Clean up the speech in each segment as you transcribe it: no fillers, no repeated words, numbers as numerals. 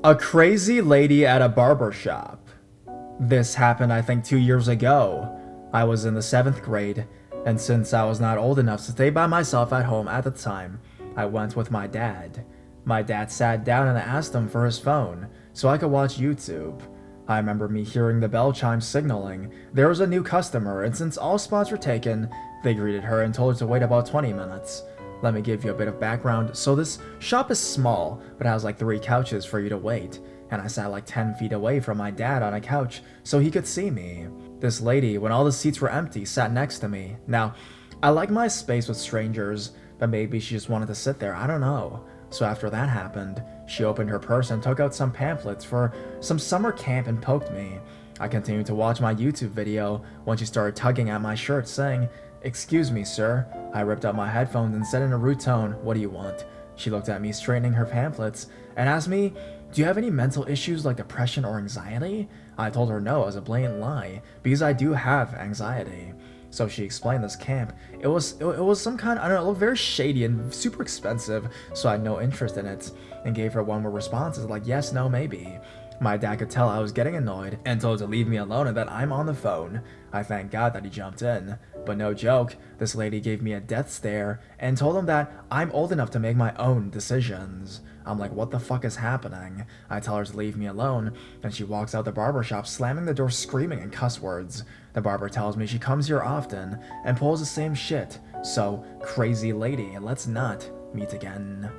A crazy lady at a barbershop. This happened, I think, 2 years ago. I was in the 7th grade, and since I was not old enough to stay by myself at home at the time, I went with my dad. My dad sat down and I asked him for his phone so I could watch YouTube. I remember me hearing the bell chime signaling there was a new customer, and since all spots were taken, they greeted her and told her to wait about 20 minutes. Let me give you a bit of background. So this shop is small, but has like 3 couches for you to wait, and I sat like 10 feet away from my dad on a couch so he could see me. This lady, when all the seats were empty, sat next to me. Now, I like my space with strangers, but maybe she just wanted to sit there, I don't know. So after that happened, she opened her purse and took out some pamphlets for some summer camp and poked me. I continued to watch my YouTube video when she started tugging at my shirt, saying, "Excuse me, sir." I ripped out my headphones and said in a rude tone, "What do you want?" She looked at me straightening her pamphlets and asked me, "Do you have any mental issues like depression or anxiety?" I told her no as a blatant lie, because I do have anxiety. So she explained this camp. It was some kind, I don't know, it looked very shady and super expensive, so I had no interest in it, and gave her one word responses like yes, no, maybe. My dad could tell I was getting annoyed and told to leave me alone and that I'm on the phone. I thank God that he jumped in. But no joke, this lady gave me a death stare and told him that I'm old enough to make my own decisions. I'm like, what the fuck is happening? I tell her to leave me alone, and she walks out the barbershop, slamming the door, screaming in cuss words. The barber tells me she comes here often and pulls the same shit. So, crazy lady, let's not meet again.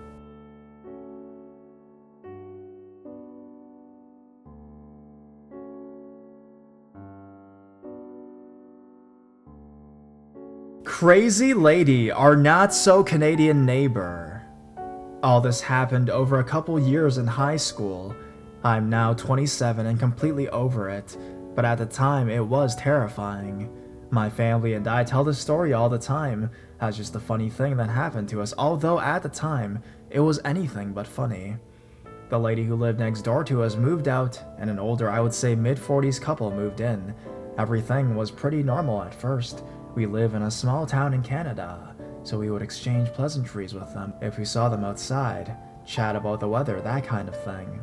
Crazy lady, our not so Canadian neighbor. All this happened over a couple years in high school. I'm now 27 and completely over it, but at the time it was terrifying. My family and I tell this story all the time as just a funny thing that happened to us, although at the time it was anything but funny. The lady who lived next door to us moved out, and an older, I would say mid-40s couple moved in. Everything was pretty normal at first. We live in a small town in Canada, so we would exchange pleasantries with them if we saw them outside, chat about the weather, that kind of thing.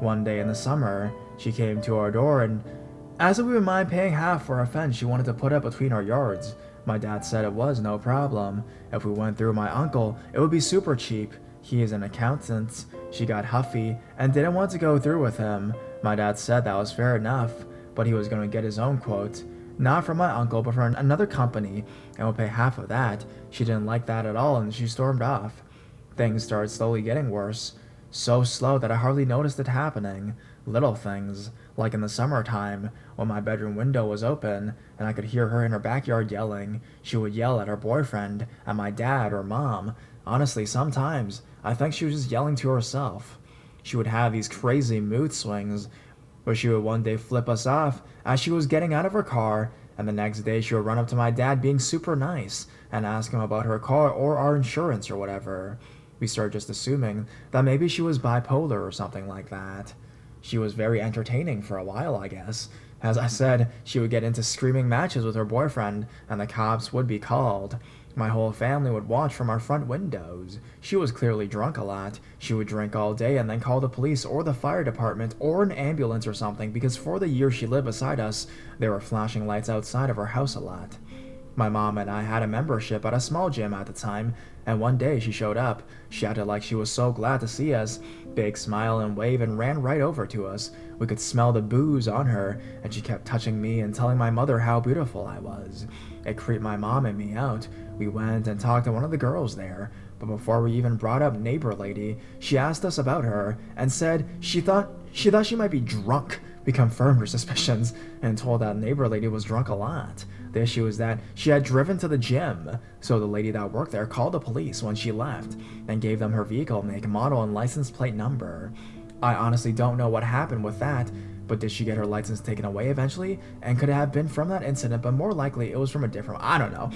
One day in the summer, she came to our door and asked if we would mind paying half for a fence she wanted to put up between our yards. My dad said it was no problem. If we went through my uncle, it would be super cheap. He is an accountant. She got huffy and didn't want to go through with him. My dad said that was fair enough, but he was going to get his own quote. Not from my uncle, but from another company, and would pay half of that. She didn't like that at all, and she stormed off. Things started slowly getting worse. So slow that I hardly noticed it happening. Little things, like in the summertime, when my bedroom window was open, and I could hear her in her backyard yelling. She would yell at her boyfriend, at my dad or mom. Honestly, sometimes, I think she was just yelling to herself. She would have these crazy mood swings, where she would one day flip us off as she was getting out of her car, and the next day she would run up to my dad being super nice and ask him about her car or our insurance or whatever. We started just assuming that maybe she was bipolar or something like that. She was very entertaining for a while, I guess. As I said, she would get into screaming matches with her boyfriend, and the cops would be called. My whole family would watch from our front windows. She was clearly drunk a lot. She would drink all day and then call the police or the fire department or an ambulance or something, because for the year she lived beside us, there were flashing lights outside of our house a lot. My mom and I had a membership at a small gym at the time, and one day she showed up. She acted like she was so glad to see us, big smile and wave, and ran right over to us. We could smell the booze on her, and she kept touching me and telling my mother how beautiful I was. It creeped my mom and me out. We went and talked to one of the girls there, but before we even brought up neighbor lady, she asked us about her and said she thought she might be drunk. We confirmed her suspicions and told that neighbor lady was drunk a lot. The issue was that she had driven to the gym, so the lady that worked there called the police when she left and gave them her vehicle make, model, and license plate number. I honestly don't know what happened with that, but did she get her license taken away eventually? And could it have been from that incident, but more likely it was from a different, I don't know.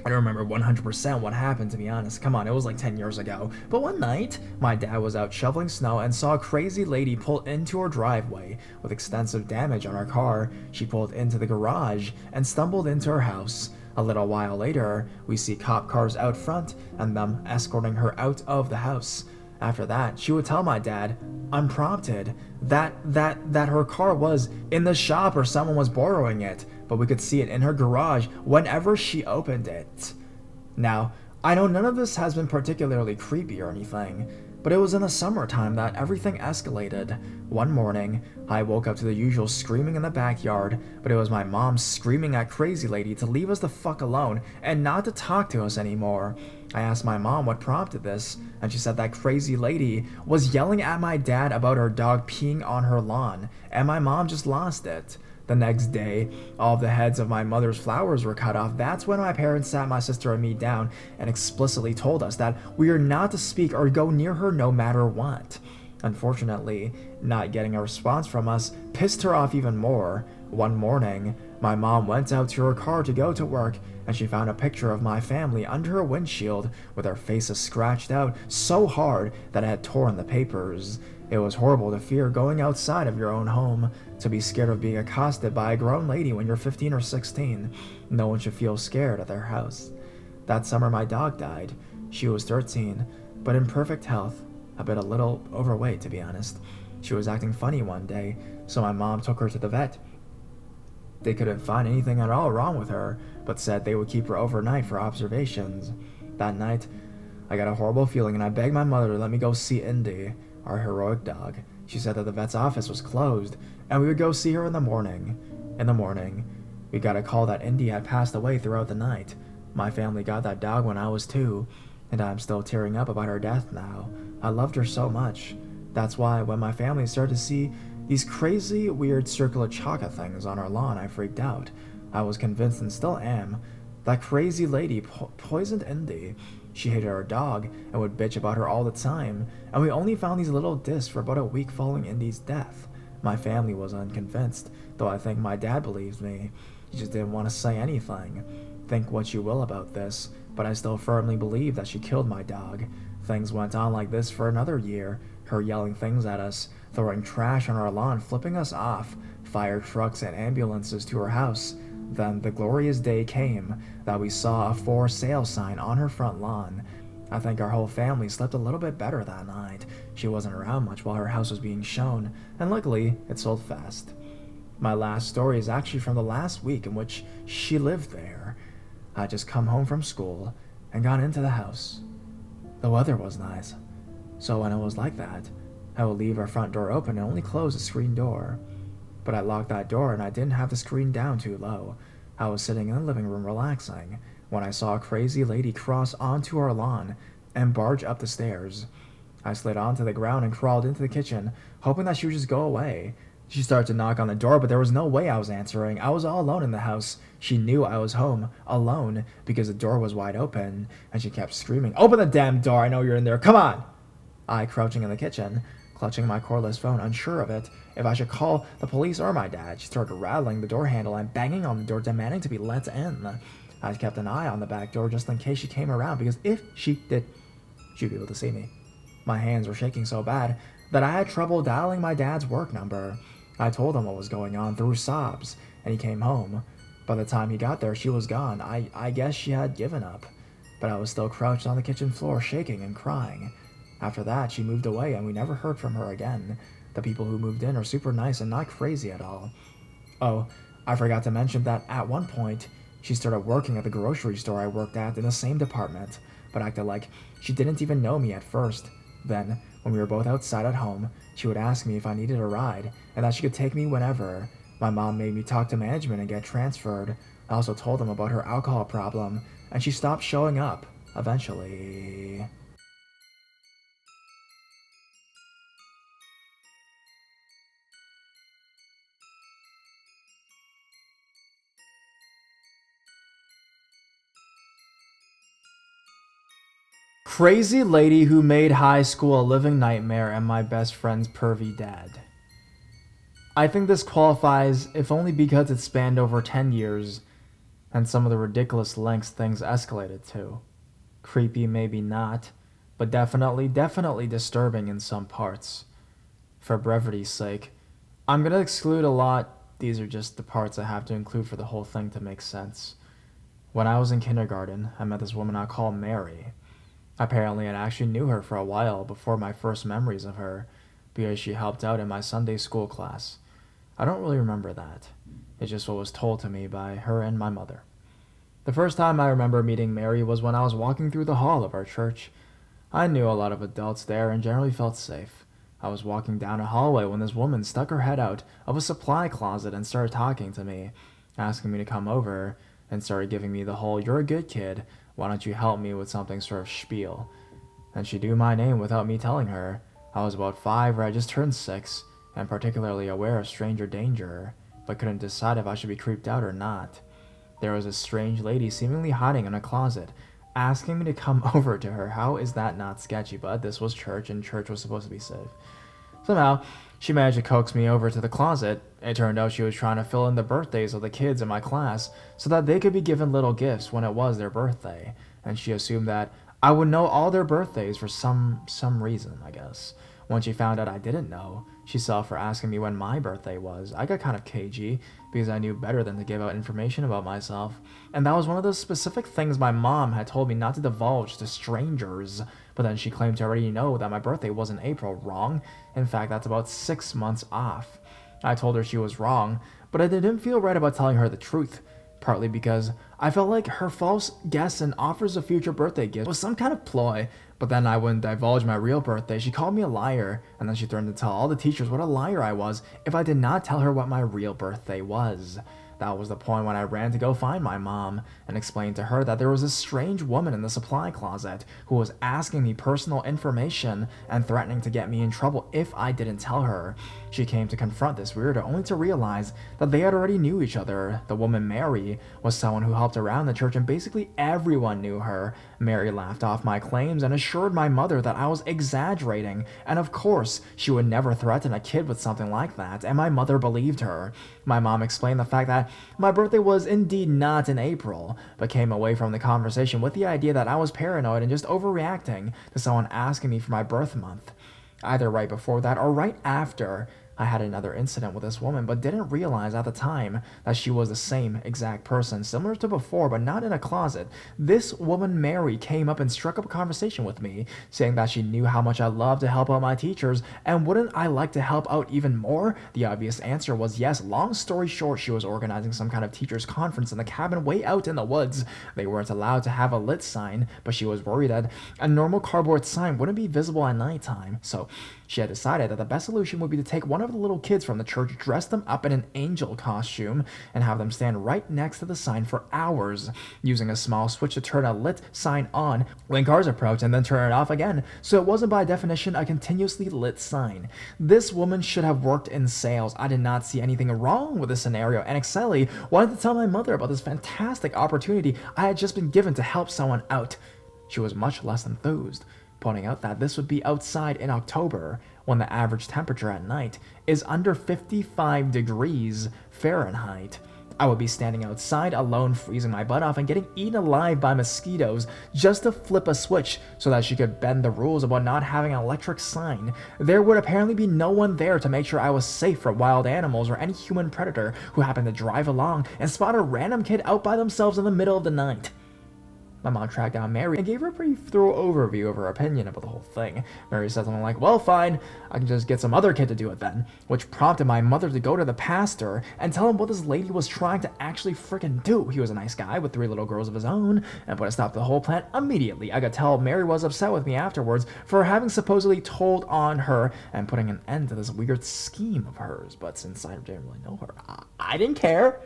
I don't remember 100% what happened, to be honest. Come on, it was like 10 years ago. But one night, my dad was out shoveling snow and saw a crazy lady pull into her driveway with extensive damage on her car. She pulled into the garage and stumbled into her house. A little while later, we see cop cars out front and them escorting her out of the house. After that, she would tell my dad, unprompted, that her car was in the shop or someone was borrowing it, but we could see it in her garage whenever she opened it. Now, I know none of this has been particularly creepy or anything, but it was in the summertime that everything escalated. One morning, I woke up to the usual screaming in the backyard, but it was my mom screaming at Crazy Lady to leave us the fuck alone and not to talk to us anymore. I asked my mom what prompted this, and she said that Crazy Lady was yelling at my dad about her dog peeing on her lawn, and my mom just lost it. The next day, all of the heads of my mother's flowers were cut off. That's when my parents sat my sister and me down and explicitly told us that we are not to speak or go near her no matter what. Unfortunately, not getting a response from us pissed her off even more. One morning, my mom went out to her car to go to work, and she found a picture of my family under her windshield with their faces scratched out so hard that it had torn the papers. It was horrible to fear going outside of your own home, to be scared of being accosted by a grown lady when you're 15 or 16. No one should feel scared at their house. That summer my dog died. She was 13, but in perfect health, a little overweight to be honest. She was acting funny one day, so my mom took her to the vet. They couldn't find anything at all wrong with her, but said they would keep her overnight for observations. That night, I got a horrible feeling and I begged my mother to let me go see Indy, our heroic dog. She said that the vet's office was closed, and we would go see her in the morning. In the morning, we got a call that Indy had passed away throughout the night. My family got that dog when I was 2, and I'm still tearing up about her death now. I loved her so much. That's why when my family started to see these crazy, weird circular chocolate things on our lawn, I freaked out. I was convinced, and still am, that Crazy Lady poisoned Indy. She hated our dog and would bitch about her all the time, and we only found these little discs for about a week following Indy's death. My family was unconvinced, though I think my dad believed me. He just didn't want to say anything. Think what you will about this, but I still firmly believe that she killed my dog. Things went on like this for another year, her yelling things at us, throwing trash on our lawn, flipping us off, fire trucks and ambulances to her house. Then the glorious day came that we saw a for sale sign on her front lawn. I think our whole family slept a little bit better that night. She wasn't around much while her house was being shown, and luckily, it sold fast. My last story is actually from the last week in which she lived there. I just come home from school and got into the house. The weather was nice, so when it was like that, I would leave our front door open and only close the screen door. But I locked that door and I didn't have the screen down too low. I was sitting in the living room relaxing when I saw a Crazy Lady cross onto our lawn and barge up the stairs. I slid onto the ground and crawled into the kitchen, hoping that she would just go away. She started to knock on the door, but there was no way I was answering. I was all alone in the house. She knew I was home, alone, because the door was wide open, and she kept screaming, "Open the damn door, I know you're in there, come on!" I, crouching in the kitchen, clutching my cordless phone, unsure of it, if I should call the police or my dad. She started rattling the door handle and banging on the door, demanding to be let in. I kept an eye on the back door just in case she came around, because if she did, she'd be able to see me. My hands were shaking so bad that I had trouble dialing my dad's work number. I told him what was going on through sobs, and he came home. By the time he got there, she was gone. I guess she had given up, but I was still crouched on the kitchen floor, shaking and crying. After that, she moved away, and we never heard from her again. The people who moved in are super nice and not crazy at all. Oh, I forgot to mention that at one point, she started working at the grocery store I worked at in the same department, but acted like she didn't even know me at first. Then, when we were both outside at home, she would ask me if I needed a ride, and that she could take me whenever. My mom made me talk to management and get transferred. I also told them about her alcohol problem, and she stopped showing up, eventually. Crazy lady who made high school a living nightmare and my best friend's pervy dad. I think this qualifies if only because it spanned over 10 years and some of the ridiculous lengths things escalated to. Creepy maybe not, but definitely disturbing in some parts. For brevity's sake, I'm gonna exclude a lot. These are just the parts I have to include for the whole thing to make sense. When I was in kindergarten, I met this woman I call Mary. Apparently, I actually knew her for a while before my first memories of her, because she helped out in my Sunday school class. I don't really remember that. It's just what was told to me by her and my mother. The first time I remember meeting Mary was when I was walking through the hall of our church. I knew a lot of adults there and generally felt safe. I was walking down a hallway when this woman stuck her head out of a supply closet and started talking to me, asking me to come over, and started giving me the whole "you're a good kid, why don't you help me with something" sort of spiel. And she knew my name without me telling her. I was about 5 or I just turned 6, and particularly aware of stranger danger, but couldn't decide if I should be creeped out or not. There was a strange lady seemingly hiding in a closet, asking me to come over to her. How is that not sketchy? But this was church, and church was supposed to be safe. Somehow, she managed to coax me over to the closet. It turned out she was trying to fill in the birthdays of the kids in my class so that they could be given little gifts when it was their birthday, and she assumed that I would know all their birthdays for some reason, I guess. When she found out I didn't know, she saw for asking me when my birthday was. I got kind of cagey because I knew better than to give out information about myself, and that was one of those specific things my mom had told me not to divulge to strangers. But then she claimed to already know that my birthday was in April. Wrong. In fact, that's about 6 months off. I told her she was wrong, but I didn't feel right about telling her the truth, partly because I felt like her false guess and offers of future birthday gifts was some kind of ploy. But then I wouldn't divulge my real birthday. She called me a liar, and then she threatened to tell all the teachers what a liar I was if I did not tell her what my real birthday was. That was the point when I ran to go find my mom and explain to her that there was a strange woman in the supply closet who was asking me personal information and threatening to get me in trouble if I didn't tell her. She came to confront this weirdo only to realize that they had already knew each other. The woman, Mary, was someone who helped around the church and basically everyone knew her. Mary laughed off my claims and assured my mother that I was exaggerating, and of course, she would never threaten a kid with something like that, and my mother believed her. My mom explained the fact that my birthday was indeed not in April, but came away from the conversation with the idea that I was paranoid and just overreacting to someone asking me for my birth month. Either right before that or right after, I had another incident with this woman, but didn't realize at the time that she was the same exact person, similar to before, but not in a closet. This woman, Mary, came up and struck up a conversation with me, saying that she knew how much I loved to help out my teachers, and wouldn't I like to help out even more? The obvious answer was yes. Long story short, she was organizing some kind of teachers' conference in the cabin way out in the woods. They weren't allowed to have a lit sign, but she was worried that a normal cardboard sign wouldn't be visible at nighttime, so she had decided that the best solution would be to take one of the little kids from the church, dress them up in an angel costume, and have them stand right next to the sign for hours, using a small switch to turn a lit sign on when cars approach and then turn it off again, so it wasn't by definition a continuously lit sign. This woman should have worked in sales. I did not see anything wrong with this scenario, and Exceli wanted to tell my mother about this fantastic opportunity I had just been given to help someone out. She was much less enthused, pointing out that this would be outside in October, when the average temperature at night is under 55 degrees Fahrenheit. I would be standing outside alone, freezing my butt off and getting eaten alive by mosquitoes just to flip a switch so that she could bend the rules about not having an electric sign. There would apparently be no one there to make sure I was safe from wild animals or any human predator who happened to drive along and spot a random kid out by themselves in the middle of the night. My mom tracked down Mary and gave her a pretty thorough overview of her opinion about the whole thing. Mary said something like, "Well, fine, I can just get some other kid to do it then," which prompted my mother to go to the pastor and tell him what this lady was trying to actually frickin' do. He was a nice guy with 3 little girls of his own and put a stop to the whole plan immediately. I could tell Mary was upset with me afterwards for having supposedly told on her and putting an end to this weird scheme of hers, but since I didn't really know her, I didn't care.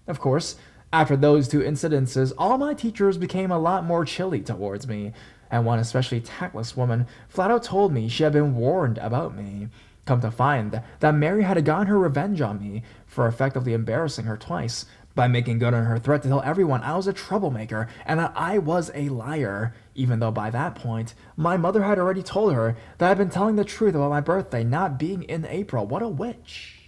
Of course, after those 2 incidences, all my teachers became a lot more chilly towards me, and one especially tactless woman flat out told me she had been warned about me. Come to find that Mary had gotten her revenge on me for effectively embarrassing her twice by making good on her threat to tell everyone I was a troublemaker and that I was a liar, even though by that point, my mother had already told her that I'd been telling the truth about my birthday not being in April. What a witch.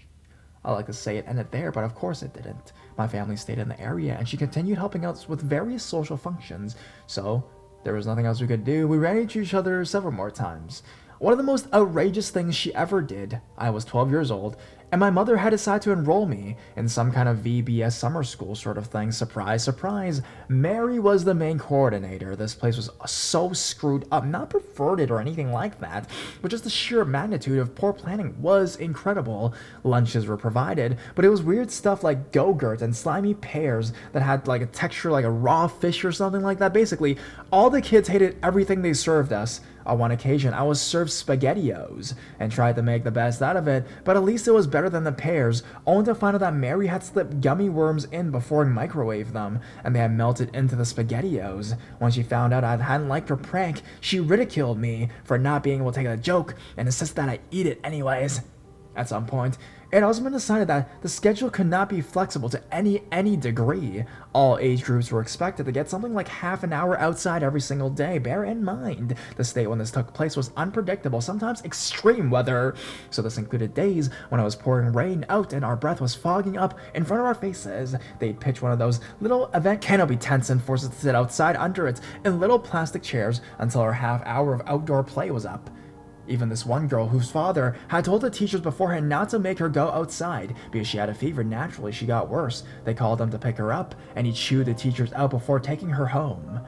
I like to say it ended there, but of course it didn't. My family stayed in the area, and she continued helping us with various social functions, so there was nothing else we could do. We ran into each other several more times. One of the most outrageous things she ever did, I was 12 years old, and my mother had decided to enroll me in some kind of VBS summer school sort of thing. Surprise, surprise. Mary was the main coordinator. This place was so screwed up, not perverted or anything like that, but just the sheer magnitude of poor planning was incredible. Lunches were provided, but it was weird stuff like Go-Gurt and slimy pears that had like a texture like a raw fish or something like that. Basically, all the kids hated everything they served us. On one occasion, I was served SpaghettiOs and tried to make the best out of it, but at least it was better than the pears, only to find out that Mary had slipped gummy worms in before I microwaved them, and they had melted into the SpaghettiOs. When she found out I hadn't liked her prank, she ridiculed me for not being able to take a joke and insisted that I eat it anyways. At some point, it had also been decided that the schedule could not be flexible to any degree. All age groups were expected to get something like half an hour outside every single day. Bear in mind, the state when this took place was unpredictable, sometimes extreme weather. So this included days when it was pouring rain out and our breath was fogging up in front of our faces. They'd pitch one of those little event canopy tents and force us to sit outside under it in little plastic chairs until our half hour of outdoor play was up. Even this one girl whose father had told the teachers beforehand not to make her go outside because she had a fever. Naturally, she got worse. They called him to pick her up, and he chewed the teachers out before taking her home.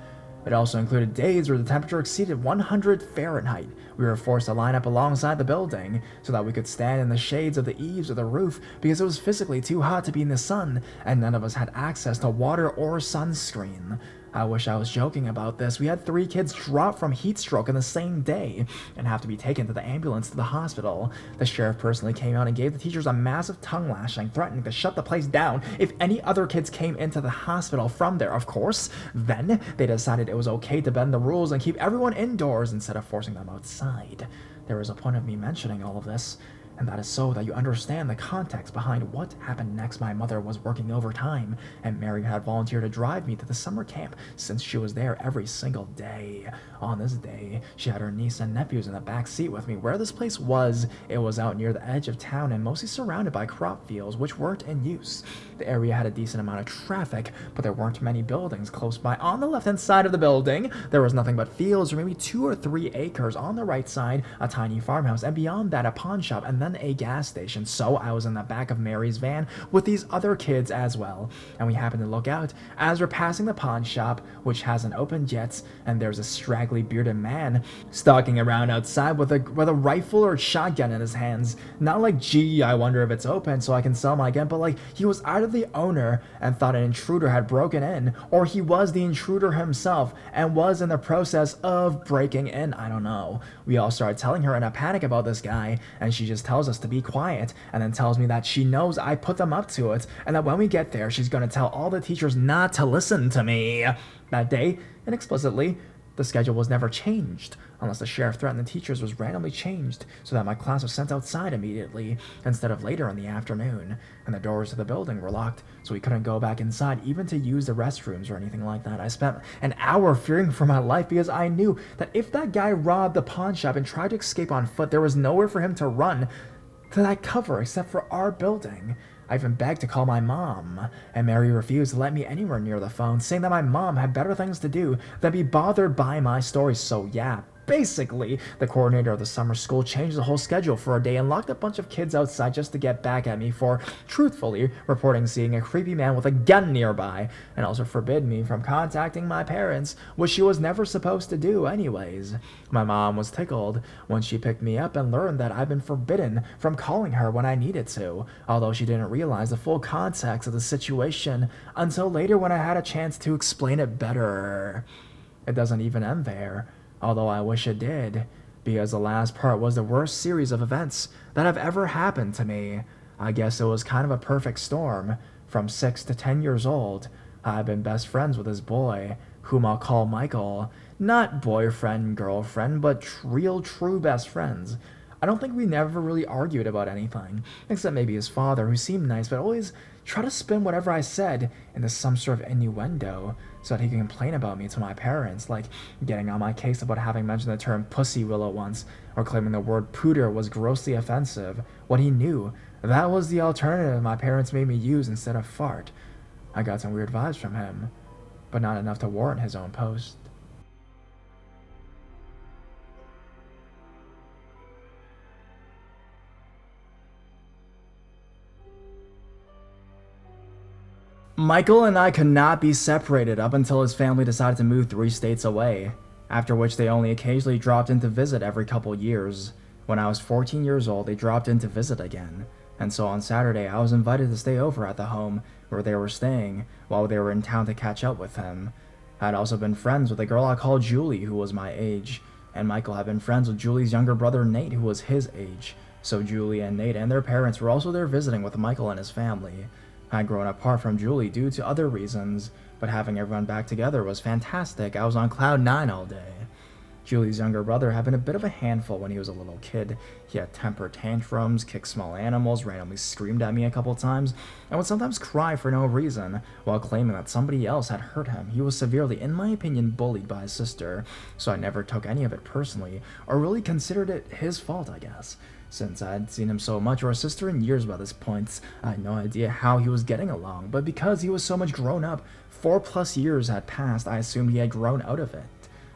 It also included days where the temperature exceeded 100 Fahrenheit. We were forced to line up alongside the building so that we could stand in the shades of the eaves or the roof because it was physically too hot to be in the sun, and none of us had access to water or sunscreen. I wish I was joking about this. We had 3 kids drop from heat stroke in the same day and have to be taken to the ambulance to the hospital. The sheriff personally came out and gave the teachers a massive tongue lashing, threatening to shut the place down if any other kids came into the hospital from there, of course. Then they decided it was okay to bend the rules and keep everyone indoors instead of forcing them outside. There is a point of me mentioning all of this, and that is so that you understand the context behind what happened next. My mother was working overtime, and Mary had volunteered to drive me to the summer camp since she was there every single day. On this day, she had her niece and nephews in the back seat with me. Where this place was, it was out near the edge of town and mostly surrounded by crop fields which weren't in use. The area had a decent amount of traffic, but there weren't many buildings close by. On the left-hand side of the building, there was nothing but fields, or maybe 2 or 3 acres. On the right side, a tiny farmhouse, and beyond that, a pawn shop, and then a gas station. So I was in the back of Mary's van with these other kids as well, and we happened to look out as we're passing the pawn shop, which hasn't opened yet, and there's a straggly bearded man stalking around outside with a rifle or shotgun in his hands. Not like, gee, I wonder if it's open so I can sell my gun, but like he was either the owner and thought an intruder had broken in, or he was the intruder himself and was in the process of breaking in. I don't know. We all started telling her in a panic about this guy, and she just tells us to be quiet, and then tells me that she knows I put them up to it, and that when we get there, she's gonna tell all the teachers not to listen to me. That day, and explicitly, the schedule was never changed, unless the sheriff threatened the teachers was randomly changed so that my class was sent outside immediately, instead of later in the afternoon, and the doors to the building were locked, so we couldn't go back inside even to use the restrooms or anything like that. I spent an hour fearing for my life because I knew that if that guy robbed the pawn shop and tried to escape on foot, there was nowhere for him to run to that cover except for our building. I even begged to call my mom, and Mary refused to let me anywhere near the phone, saying that my mom had better things to do than be bothered by my stories. So yeah, basically, the coordinator of the summer school changed the whole schedule for a day and locked a bunch of kids outside just to get back at me for, truthfully, reporting seeing a creepy man with a gun nearby, and also forbid me from contacting my parents, which she was never supposed to do anyways. My mom was tickled when she picked me up and learned that I'd been forbidden from calling her when I needed to, although she didn't realize the full context of the situation until later when I had a chance to explain it better. It doesn't even end there, although I wish it did, because the last part was the worst series of events that have ever happened to me. I guess it was kind of a perfect storm. From 6 to 10 years old, I've been best friends with this boy, whom I'll call Michael. Not boyfriend, girlfriend, but real true best friends. I don't think we never really argued about anything, except maybe his father, who seemed nice, but always tried to spin whatever I said into some sort of innuendo, so that he can complain about me to my parents, like getting on my case about having mentioned the term pussy willow once, or claiming the word pooter was grossly offensive, when he knew that was the alternative my parents made me use instead of fart. I got some weird vibes from him, but not enough to warrant his own post. Michael and I could not be separated up until his family decided to move 3 states away, after which they only occasionally dropped in to visit every couple years. When I was 14 years old, they dropped in to visit again, and so on Saturday I was invited to stay over at the home where they were staying while they were in town to catch up with him. I had also been friends with a girl I called Julie, who was my age, and Michael had been friends with Julie's younger brother Nate, who was his age, so Julie and Nate and their parents were also there visiting with Michael and his family. I had grown apart from Julie due to other reasons, but having everyone back together was fantastic. I was on cloud 9 all day. Julie's younger brother had been a bit of a handful when he was a little kid. He had temper tantrums, kicked small animals, randomly screamed at me a couple times, and would sometimes cry for no reason, while claiming that somebody else had hurt him. He was severely, in my opinion, bullied by his sister, so I never took any of it personally, or really considered it his fault, I guess. Since I had seen him so much, or his sister, in years by this point, I had no idea how he was getting along, but because he was so much grown up, 4+ years had passed, I assumed he had grown out of it.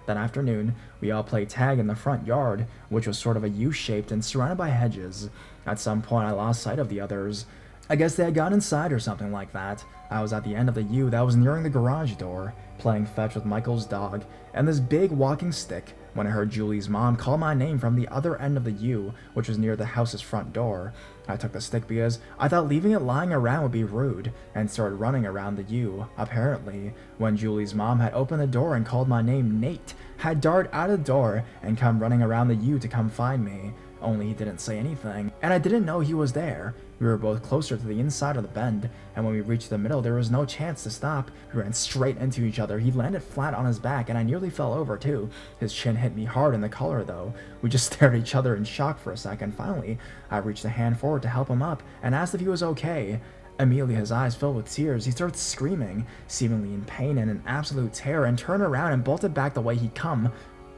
That afternoon, we all played tag in the front yard, which was sort of a U-shaped and surrounded by hedges. At some point, I lost sight of the others. I guess they had gone inside or something like that. I was at the end of the U that was nearing the garage door, playing fetch with Michael's dog and this big walking stick, when I heard Julie's mom call my name from the other end of the U, which was near the house's front door. I took the stick because I thought leaving it lying around would be rude, and started running around the U. Apparently, when Julie's mom had opened the door and called my name, Nate had darted out of the door and come running around the U to come find me. Only he didn't say anything, and I didn't know he was there. We were both closer to the inside of the bend, and when we reached the middle, there was no chance to stop. We ran straight into each other. He landed flat on his back, and I nearly fell over too. His chin hit me hard in the collar, though. We just stared at each other in shock for a second. Finally, I reached a hand forward to help him up, and asked if he was okay. Immediately, his eyes filled with tears. He started screaming, seemingly in pain and in absolute terror, and turned around and bolted back the way he'd come.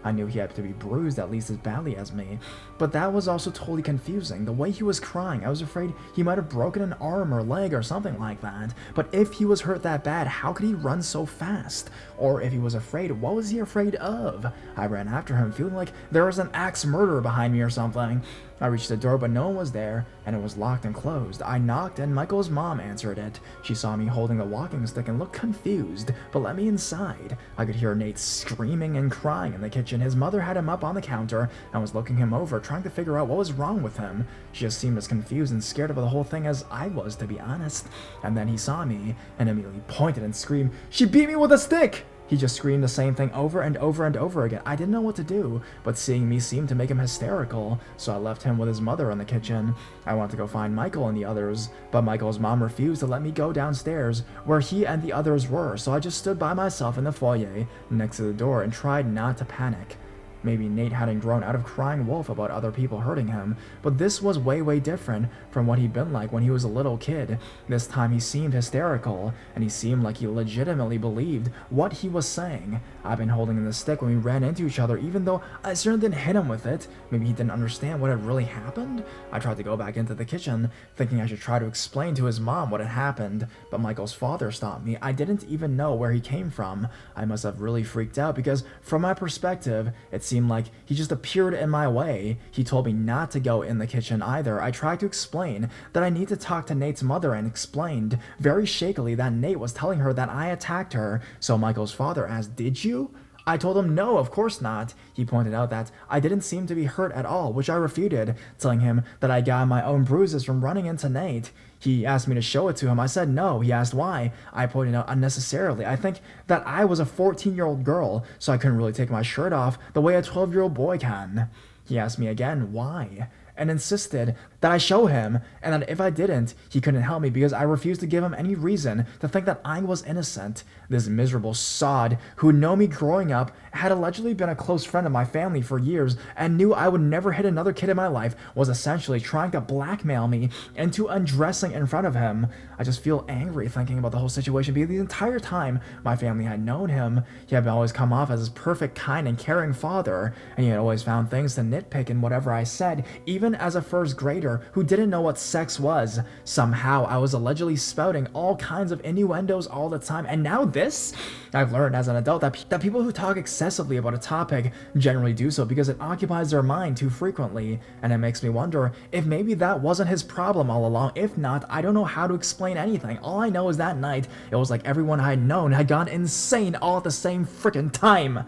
I knew he had to be bruised at least as badly as me, but that was also totally confusing. The way he was crying, I was afraid he might have broken an arm or leg or something like that. But if he was hurt that bad, how could he run so fast? Or if he was afraid, what was he afraid of? I ran after him, feeling like there was an axe murderer behind me or something. I reached the door, but no one was there, and it was locked and closed. I knocked, and Michael's mom answered it. She saw me holding the walking stick and looked confused, but let me inside. I could hear Nate screaming and crying in the kitchen. His mother had him up on the counter and was looking him over, trying to figure out what was wrong with him. She just seemed as confused and scared of the whole thing as I was, to be honest. And then he saw me, and immediately pointed and screamed, "She beat me with a stick!" He just screamed the same thing over and over and over again. I didn't know what to do, but seeing me seemed to make him hysterical, so I left him with his mother in the kitchen. I went to go find Michael and the others, but Michael's mom refused to let me go downstairs, where he and the others were, so I just stood by myself in the foyer, next to the door, and tried not to panic. Maybe Nate hadn't grown out of crying wolf about other people hurting him, but this was way different from what he'd been like when he was a little kid. This time he seemed hysterical, and he seemed like he legitimately believed what he was saying. I've been holding the stick when we ran into each other, even though I certainly didn't hit him with it. Maybe he didn't understand what had really happened? I tried to go back into the kitchen, thinking I should try to explain to his mom what had happened, but Michael's father stopped me. I didn't even know where he came from. I must have really freaked out because, from my perspective, it seemed like he just appeared in my way. He told me not to go in the kitchen either. I tried to explain that I need to talk to Nate's mother and explained very shakily that Nate was telling her that I attacked her. So Michael's father asked, "Did you?" I told him no, of course not. He pointed out that I didn't seem to be hurt at all, which I refuted, telling him that I got my own bruises from running into Nate. He asked me to show it to him. I said no. He asked why. I pointed out unnecessarily. I think that I was a 14-year-old girl, so I couldn't really take my shirt off the way a 12-year-old boy can. He asked me again why, and insisted that I show him, and that if I didn't, he couldn't help me because I refused to give him any reason to think that I was innocent. This miserable sod, who knew me growing up, had allegedly been a close friend of my family for years, and knew I would never hit another kid in my life, was essentially trying to blackmail me into undressing in front of him. I just feel angry thinking about the whole situation because the entire time my family had known him, he had always come off as this perfect, kind, and caring father, and he had always found things to nitpick in whatever I said, even as a first grader. lawyer who didn't know what sex was. Somehow, I was allegedly spouting all kinds of innuendos all the time, and now this? I've learned as an adult that people who talk excessively about a topic generally do so because it occupies their mind too frequently, and it makes me wonder if maybe that wasn't his problem all along. If not, I don't know how to explain anything. All I know is that night, it was like everyone I had known had gone insane all at the same frickin' time.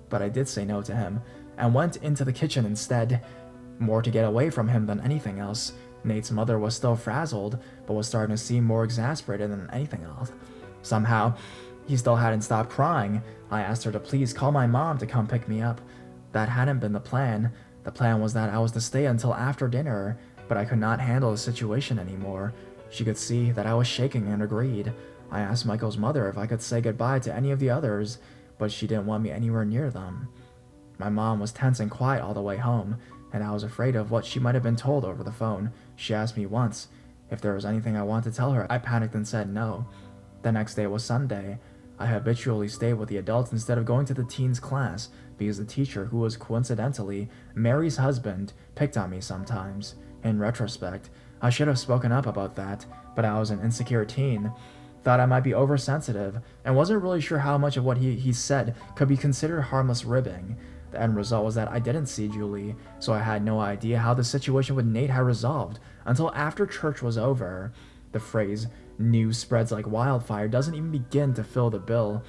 But I did say no to him, and went into the kitchen instead, more to get away from him than anything else. Nate's mother was still frazzled, but was starting to seem more exasperated than anything else. Somehow, he still hadn't stopped crying. I asked her to please call my mom to come pick me up. That hadn't been the plan. The plan was that I was to stay until after dinner, but I could not handle the situation anymore. She could see that I was shaking and agreed. I asked Michael's mother if I could say goodbye to any of the others, but she didn't want me anywhere near them. My mom was tense and quiet all the way home, and I was afraid of what she might have been told over the phone. She asked me once if there was anything I wanted to tell her. I panicked and said no. The next day was Sunday. I habitually stayed with the adults instead of going to the teens' class because the teacher, who was coincidentally Mary's husband, picked on me sometimes. In retrospect, I should have spoken up about that, but I was an insecure teen, thought I might be oversensitive, and wasn't really sure how much of what he said could be considered harmless ribbing. The end result was that I didn't see Julie, so I had no idea how the situation with Nate had resolved until after church was over. The phrase, "news spreads like wildfire," doesn't even begin to fill the bill.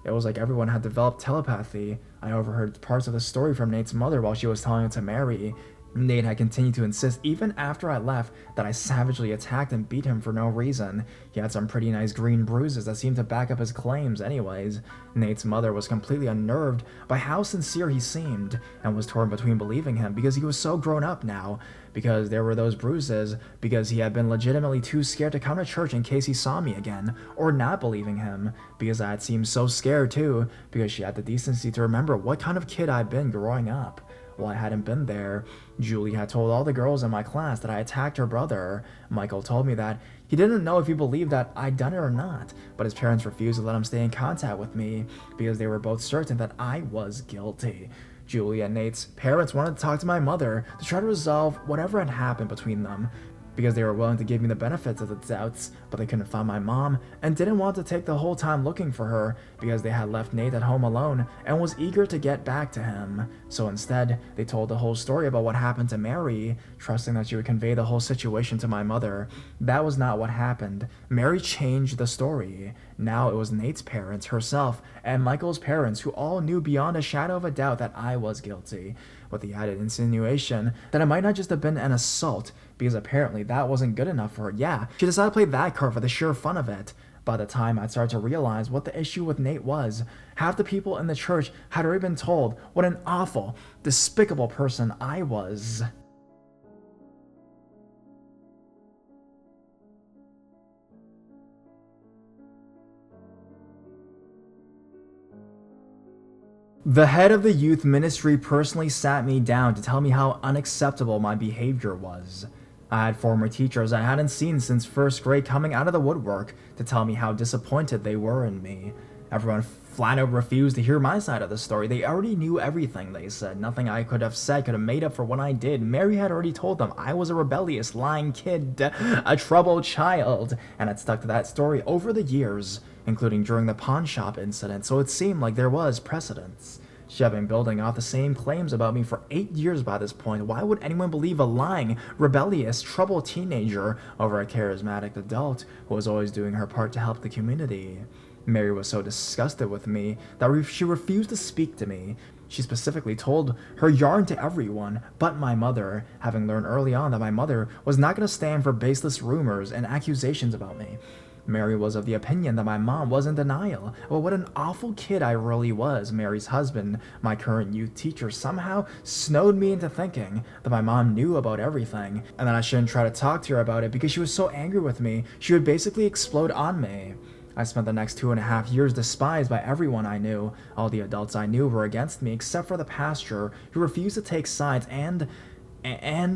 It was like everyone had developed telepathy. I overheard parts of the story from Nate's mother while she was telling it to Mary. Nate had continued to insist, even after I left, that I savagely attacked and beat him for no reason. He had some pretty nice green bruises that seemed to back up his claims anyways. Nate's mother was completely unnerved by how sincere he seemed, and was torn between believing him because he was so grown up now, because there were those bruises, because he had been legitimately too scared to come to church in case he saw me again, or not believing him, because I had seemed so scared too, because she had the decency to remember what kind of kid I'd been growing up. Well, I hadn't been there. Julie had told all the girls in my class that I attacked her brother. Michael told me that he didn't know if he believed that I'd done it or not, but his parents refused to let him stay in contact with me because they were both certain that I was guilty. Julie and Nate's parents wanted to talk to my mother to try to resolve whatever had happened between them, because they were willing to give me the benefits of the doubts, but they couldn't find my mom and didn't want to take the whole time looking for her because they had left Nate at home alone and was eager to get back to him. So instead, they told the whole story about what happened to Mary, trusting that she would convey the whole situation to my mother. That was not what happened. Mary changed the story. Now it was Nate's parents, herself, and Michael's parents who all knew beyond a shadow of a doubt that I was guilty, with the added insinuation that it might not just have been an assault, because apparently that wasn't good enough for her. Yeah, she decided to play that card for the sheer fun of it. By the time I'd started to realize what the issue with Nate was, half the people in the church had already been told what an awful, despicable person I was. The head of the youth ministry personally sat me down to tell me how unacceptable my behavior was. I had former teachers I hadn't seen since first grade coming out of the woodwork to tell me how disappointed they were in me. Everyone flat out refused to hear my side of the story. They already knew everything, they said. Nothing I could have said could have made up for what I did. Mary had already told them I was a rebellious, lying kid, a troubled child, and had stuck to that story over the years, including during the pawn shop incident, so it seemed like there was precedence. She had been building off the same claims about me for 8 years by this point. Why would anyone believe a lying, rebellious, troubled teenager over a charismatic adult who was always doing her part to help the community? Mary was so disgusted with me that she refused to speak to me. She specifically told her yarn to everyone but my mother, having learned early on that my mother was not going to stand for baseless rumors and accusations about me. Mary was of the opinion that my mom was in denial. Well, what an awful kid I really was. Mary's husband, my current youth teacher, somehow snowed me into thinking that my mom knew about everything, and that I shouldn't try to talk to her about it because she was so angry with me, she would basically explode on me. I spent the next 2.5 years despised by everyone I knew. All the adults I knew were against me except for the pastor, who refused to take sides, and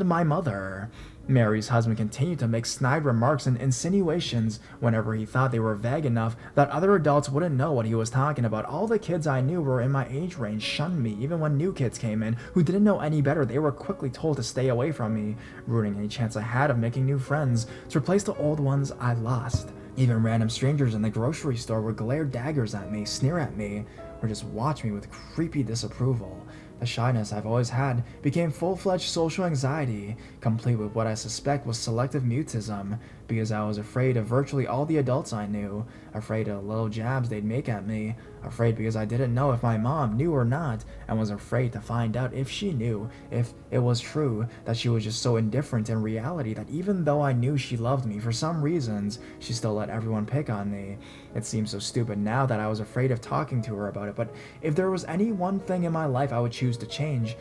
my mother. Mary's husband continued to make snide remarks and insinuations whenever he thought they were vague enough that other adults wouldn't know what he was talking about. All the kids I knew were in my age range shunned me. Even when new kids came in who didn't know any better, they were quickly told to stay away from me, ruining any chance I had of making new friends to replace the old ones I lost. Even random strangers in the grocery store would glare daggers at me, sneer at me, or just watch me with creepy disapproval. The shyness I've always had became full-fledged social anxiety, complete with what I suspect was selective mutism, because I was afraid of virtually all the adults I knew, afraid of the little jabs they'd make at me, afraid because I didn't know if my mom knew or not, and was afraid to find out if she knew, if it was true, that she was just so indifferent in reality that even though I knew she loved me, for some reasons, she still let everyone pick on me. It seems so stupid now that I was afraid of talking to her about it, but if there was any one thing in my life I would choose to change,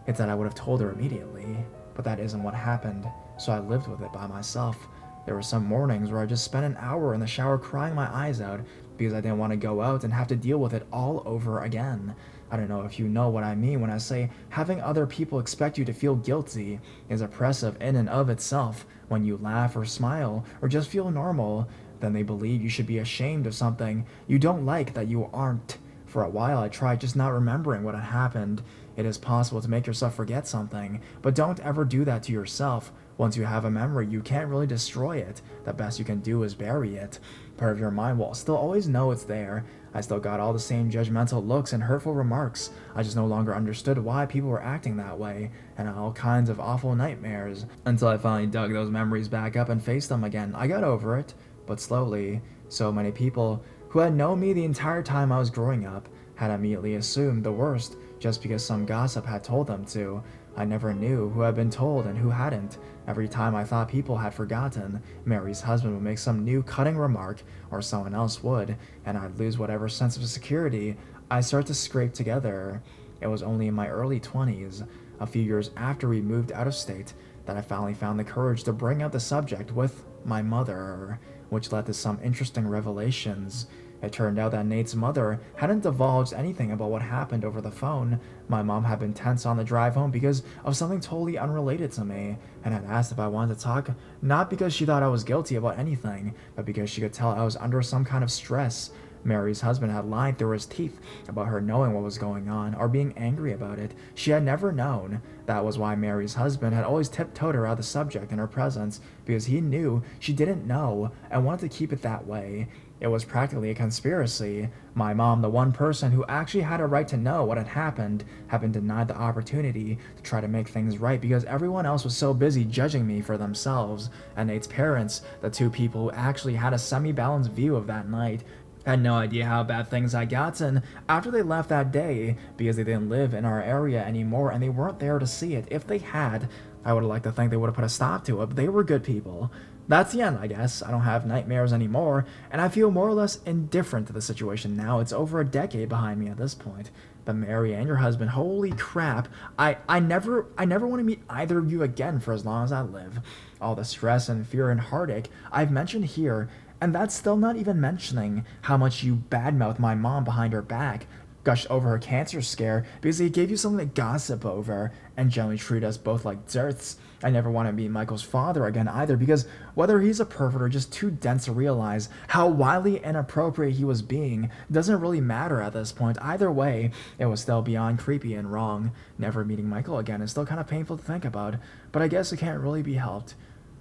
it's that I would have told her immediately. But that isn't what happened, so I lived with it by myself. There were some mornings where I just spent an hour in the shower crying my eyes out because I didn't want to go out and have to deal with it all over again. I don't know if you know what I mean when I say having other people expect you to feel guilty is oppressive in and of itself. When you laugh or smile or just feel normal, then they believe you should be ashamed of something you don't like that you aren't. For a while I tried just not remembering what had happened. It is possible to make yourself forget something, but don't ever do that to yourself. Once you have a memory, you can't really destroy it. The best you can do is bury it. Part of your mind will still always know it's there. I still got all the same judgmental looks and hurtful remarks. I just no longer understood why people were acting that way, and all kinds of awful nightmares. Until I finally dug those memories back up and faced them again. I got over it, but slowly. So many people who had known me the entire time I was growing up had immediately assumed the worst just because some gossip had told them to. I never knew who had been told and who hadn't. Every time I thought people had forgotten, Mary's husband would make some new cutting remark, or someone else would, and I'd lose whatever sense of security I start to scrape together. It was only in my early 20s, a few years after we moved out of state, that I finally found the courage to bring up the subject with my mother, which led to some interesting revelations. It turned out that Nate's mother hadn't divulged anything about what happened over the phone. My mom had been tense on the drive home because of something totally unrelated to me, and had asked if I wanted to talk, not because she thought I was guilty about anything, but because she could tell I was under some kind of stress. Mary's husband had lied through his teeth about her knowing what was going on, or being angry about it. She had never known. That was why Mary's husband had always tiptoed her out of the subject in her presence, because he knew she didn't know, and wanted to keep it that way. It was practically a conspiracy. My mom, the one person who actually had a right to know what had happened, had been denied the opportunity to try to make things right because everyone else was so busy judging me for themselves. And Nate's parents, the two people who actually had a semi-balanced view of that night, had no idea how bad things had gotten after they left that day because they didn't live in our area anymore and they weren't there to see it. If they had, I would have liked to think they would have put a stop to it, but they were good people. That's the end, I guess. I don't have nightmares anymore, and I feel more or less indifferent to the situation now. It's over a decade behind me at this point. But Mary and your husband, holy crap, I never want to meet either of you again for as long as I live. All the stress and fear and heartache I've mentioned here, and that's still not even mentioning how much you badmouth my mom behind her back, gushed over her cancer scare because he gave you something to gossip over, and generally treat us both like dirts. I never want to meet Michael's father again either, because whether he's a pervert or just too dense to realize how wildly inappropriate he was being doesn't really matter at this point. Either way, it was still beyond creepy and wrong. Never meeting Michael again is still kind of painful to think about, but I guess it can't really be helped.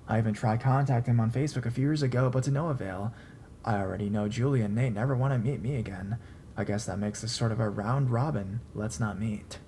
I even tried contacting him on Facebook a few years ago, but to no avail. I already know Julie and Nate never want to meet me again. I guess that makes this sort of a round robin. Let's not meet.